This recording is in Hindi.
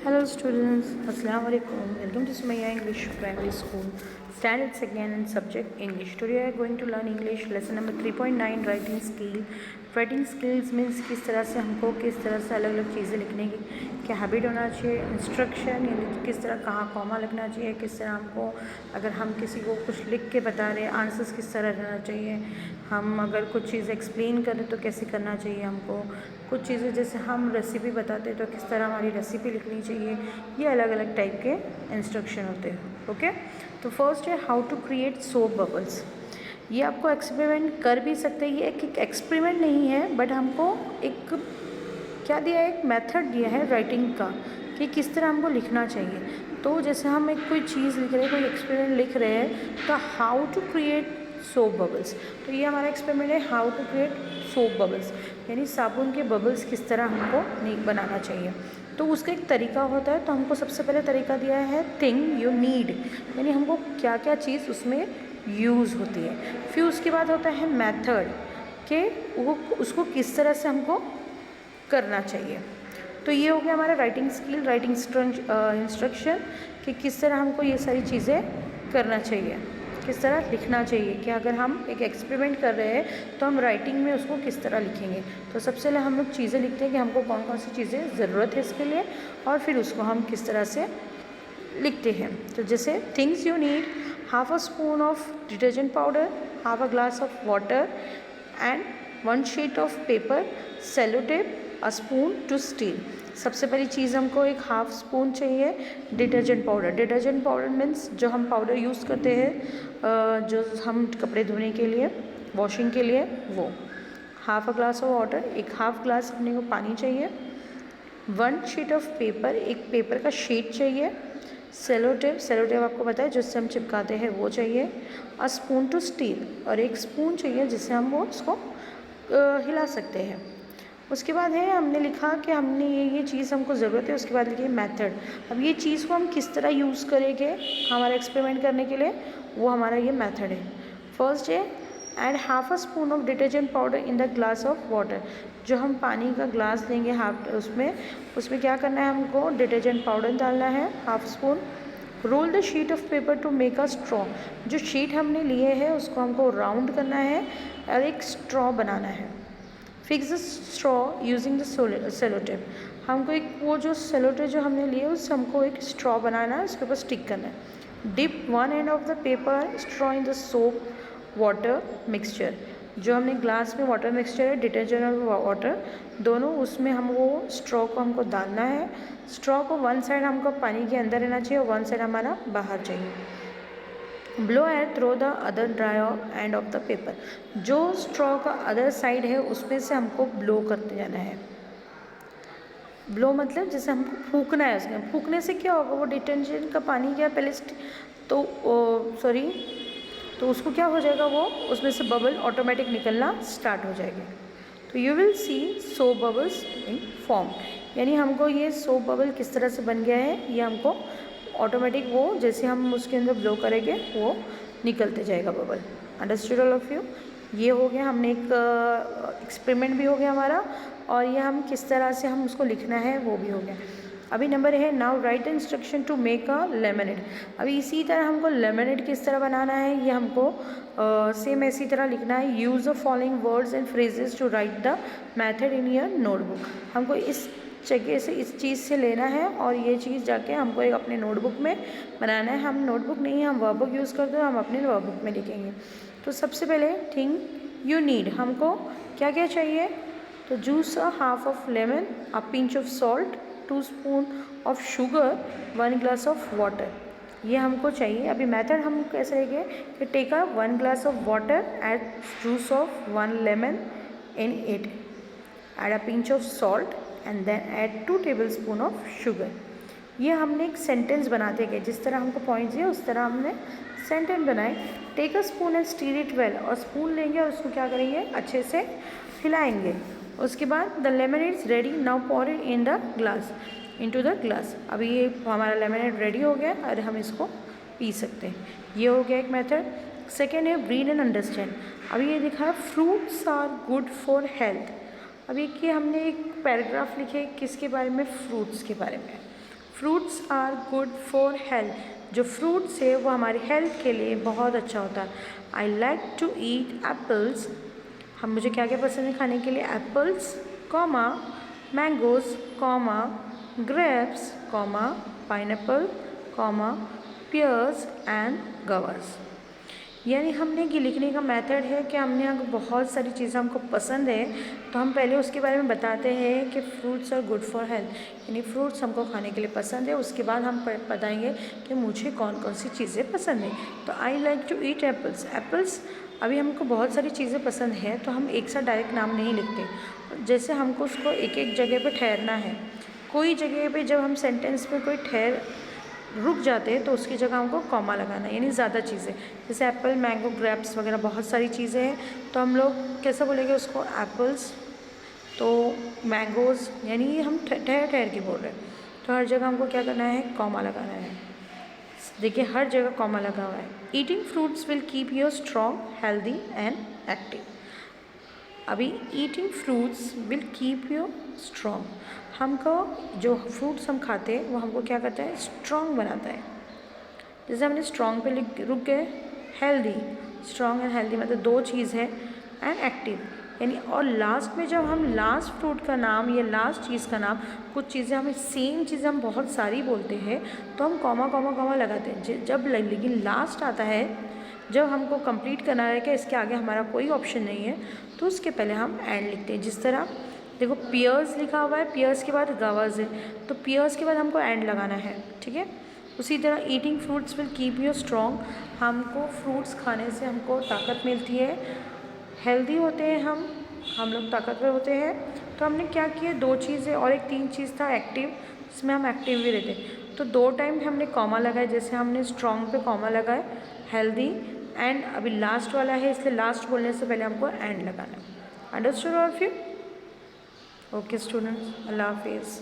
Hello students, Assalamu alaikum. Welcome to Sumaya English Primary School, Standard 2nd and subject English. Today I am going to learn English lesson number 3.9 writing skill. Writing skills means किस तरह से हमको किस तरह से अलग अलग चीज़ें लिखने की क्या हैबिट होना चाहिए, इंस्ट्रक्शन यानी कि किस तरह कहाँ कॉमा लगना चाहिए, किस तरह हमको अगर हम किसी को कुछ लिख के बता रहे हैं आंसर्स किस तरह रहना चाहिए, हम अगर कुछ चीज़ एक्सप्लेन करें तो कैसे करना चाहिए हमको, कुछ चीज़ें जैसे हम रेसिपी बताते हैं तो किस तरह हमारी रेसिपी लिखनी चाहिए, ये अलग अलग टाइप के इंस्ट्रक्शन होते हैं। ओके, तो फर्स्ट है how to create soap bubbles. ये आपको एक्सपेरिमेंट कर भी सकते हैं, ये एक एक्सपेरिमेंट नहीं है बट हमको एक क्या दिया है, एक मेथड दिया है राइटिंग का कि किस तरह हमको लिखना चाहिए। तो जैसे हम एक कोई चीज़ लिख रहे हैं, कोई एक्सपेरिमेंट लिख रहे हैं तो how to create soap bubbles, तो ये हमारा एक्सपेरिमेंट है how to create soap bubbles, यानी साबुन के बबल्स किस तरह हमको बनाना चाहिए। तो उसका एक तरीका होता है, तो हमको सबसे पहले तरीका दिया है थिंग यू नीड, यानी हमको क्या क्या चीज़ उसमें यूज़ होती है। फिर उसके बाद होता है मेथड कि वो उसको किस तरह से हमको करना चाहिए। तो ये हो गया हमारा राइटिंग स्किल, राइटिंग इंस्ट्रक्शन कि किस तरह हमको ये सारी चीज़ें करना चाहिए, किस तरह लिखना चाहिए कि अगर हम एक एक्सपेरिमेंट कर रहे हैं तो हम राइटिंग में उसको किस तरह लिखेंगे। तो सबसे पहले हम लोग चीज़ें लिखते हैं कि हमको कौन कौन सी चीज़ें ज़रूरत है इसके लिए, और फिर उसको हम किस तरह से लिखते हैं। तो जैसे things you need, half a spoon of detergent powder, half a glass of water and 1 sheet of paper, sellotape, a spoon to steal। सबसे पहली चीज़ हमको एक हाफ स्पून चाहिए detergent powder. Detergent powder means जो हम पाउडर यूज़ करते हैं जो हम कपड़े धोने के लिए, वॉशिंग के लिए, वो। Half a glass of water, एक हाफ ग्लास अपने को पानी चाहिए। 1 शीट ऑफ पेपर, एक पेपर का शीट चाहिए। सेलोटेप, सेलोटेप आपको पता है जिससे हम चिपकाते हैं वो चाहिए। अ स्पून टू स्टील, और एक स्पून चाहिए जिससे हम वो उसको हिला सकते हैं। उसके बाद है हमने लिखा कि हमने ये चीज़ हमको ज़रूरत है। उसके बाद लिखिए मेथड, अब ये चीज़ को हम किस तरह यूज़ करेंगे हमारा एक्सपेरिमेंट करने के लिए, वो हमारा ये मेथड है। फर्स्ट है add half a spoon of detergent powder in the glass of water, जो हम पानी का ग्लास लेंगे हाफ, उसमें क्या करना है, हमको डिटर्जेंट पाउडर डालना है half spoon. Roll the sheet of paper to make a straw, जो शीट हमने लिए है उसको हमको राउंड करना है और एक स्ट्रॉ बनाना है। Fix the straw using the sellotape, हमको एक वो जो सेलोटेप जो हमने लिए उससे हमको एक स्ट्रॉ बनाना है, उसके ऊपर स्टिक करना है। Dip one end of the paper straw in the soap water mixture, जो हमने ग्लास में वाटर मिक्सचर है, डिटर्जेंट और वाटर दोनों, उसमें हम वो स्ट्रॉ को हमको डालना है। स्ट्रॉ को वन साइड हमको पानी के अंदर रहना चाहिए और वन साइड हमारा बाहर चाहिए। Blow air through the other dry end of the paper, जो स्ट्रॉ का अदर साइड है उसमें से हमको ब्लो करते जाना है। ब्लो मतलब जैसे हमको फूकना है, उसमें फूकने से क्या होगा, वो डिटर्जेंट का पानी क्या पहले तो उसको क्या हो जाएगा, वो उसमें से बबल ऑटोमेटिक निकलना स्टार्ट हो जाएगी। तो you will see soap bubbles in form, यानी हमको ये सोप बबल किस तरह से बन गया है, ये हमको ऑटोमेटिक वो जैसे हम उसके अंदर ब्लो करेंगे वो निकलते जाएगा bubble. Understood all of you. ये हो गया, हमने एक एक्सपेरिमेंट भी हो गया हमारा, और ये हम किस तरह से हम उसको लिखना है वो भी हो गया। अभी नंबर है now write instruction to make a lemonade. अभी इसी तरह हमको लेमनेड किस तरह बनाना है, ये हमको सेम इसी तरह लिखना है। Use the following words and phrases to write the method in your notebook, हमको इस जगह से इस चीज़ से लेना है और ये चीज़ जाके हमको एक अपने नोटबुक में बनाना है। हम नोटबुक नहीं, हम वर्कबुक यूज़ करते हैं, हम अपने वर्कबुक में लिखेंगे। तो सबसे पहले थिंग यू नीड, हमको क्या क्या चाहिए, तो juice a half of lemon, a pinch of salt, 2 spoon of sugar, 1 glass of water, ये हमको चाहिए। अभी मेथड हम कैसे लेंगे कि take a 1 glass of water, add juice of 1 lemon in it, add a pinch of salt and then add 2 tablespoon of sugar. ये हमने एक सेंटेंस बनाते गए, जिस तरह हमको पॉइंट्स दिए उस तरह हमने सेंटेंस बनाए। Take a spoon and stir it well, और स्पून लेंगे और उसको क्या करेंगे, अच्छे से हिलाएंगे। उसके बाद the lemonade is ready, now pour it in the glass, into the glass. अभी ये हमारा लेमनेड रेडी हो गया और हम इसको पी सकते हैं। ये हो गया एक मेथड। सेकेंड है रीड एंड अंडरस्टैंड। अभी ये दिखा है fruits are good for health. अभी कि हमने एक पैराग्राफ लिखे किसके बारे में, फ्रूट्स के बारे में। Fruits are good for health. जो फ्रूट्स है वो हमारी हेल्थ के लिए बहुत अच्छा होता है। I like to eat apples. हम मुझे क्या क्या पसंद है खाने के लिए? Apples, comma, mangoes, comma, grapes, comma, pineapple, comma, pears and guavas. यानी हमने ये लिखने का मेथड है कि हमने अगर बहुत सारी चीज़ें हमको पसंद है तो हम पहले उसके बारे में बताते हैं कि fruits are good for health, यानी फ्रूट्स हमको खाने के लिए पसंद है। उसके बाद हम बताएंगे कि मुझे कौन कौन सी चीज़ें पसंद है। तो I like to eat apples. Apples, अभी हमको बहुत सारी चीज़ें पसंद है तो हम एक साथ डायरेक्ट नाम नहीं लिखते। जैसे हमको उसको एक एक जगह पर ठहरना है, कोई जगह पर जब हम सेंटेंस में कोई रुक जाते हैं तो उसकी जगह हमको कॉमा लगाना है, यानी ज़्यादा चीज़ें। जैसे एप्पल, मैंगो, ग्रेप्स वगैरह बहुत सारी चीज़ें हैं तो हम लोग कैसे बोलेंगे उसको? एप्पल्स, तो मैंगोज़, यानी हम ठहर ठहर के बोल रहे हैं तो हर जगह हमको क्या करना है? कॉमा लगाना है। देखिए हर जगह कॉमा लगा हुआ है। Eating fruits will keep you strong, healthy and active. अभी eating fruits will keep you strong, हमको जो फ्रूट्स हम खाते हैं वो हमको क्या करता है? स्ट्रॉन्ग बनाता है। जैसे हमने स्ट्रॉन्ग पे रुक गए, हेल्दी, स्ट्रॉन्ग एंड हेल्दी मतलब दो चीज़ है, एंड एक्टिव यानी। और लास्ट में जब हम लास्ट फ्रूट का नाम या लास्ट चीज़ का नाम, कुछ चीज़ें हमें सेम चीज़ें हम बहुत सारी बोलते हैं तो हम कॉमा कॉमा कॉमा लगाते हैं। जब लेकिन लास्ट आता है, जब हमको कंप्लीट करना है कि इसके आगे हमारा कोई ऑप्शन नहीं है तो उसके पहले हम एंड लिखते हैं। जिस तरह देखो पियर्स लिखा हुआ है, पियर्स के बाद गवर्स है तो पियर्स के बाद हमको एंड लगाना है, ठीक है। उसी तरह eating fruits will keep you strong, हमको फ्रूट्स खाने से हमको ताकत मिलती है, हेल्दी होते हैं हम लोग ताकतवर होते हैं। तो हमने क्या किया? दो चीज़ें और एक तीन चीज़ था एक्टिव, जिसमें हम एक्टिव भी रहते हैं। तो दो टाइम हमने कॉमा लगाए, जैसे हमने स्ट्रॉन्ग पे कॉमा लगाए, हेल्दी एंड अभी लास्ट वाला है इसलिए लास्ट बोलने से पहले हमको एंड लगाना है। Understood all of you? Okay students, अल्लाह हाफिज़।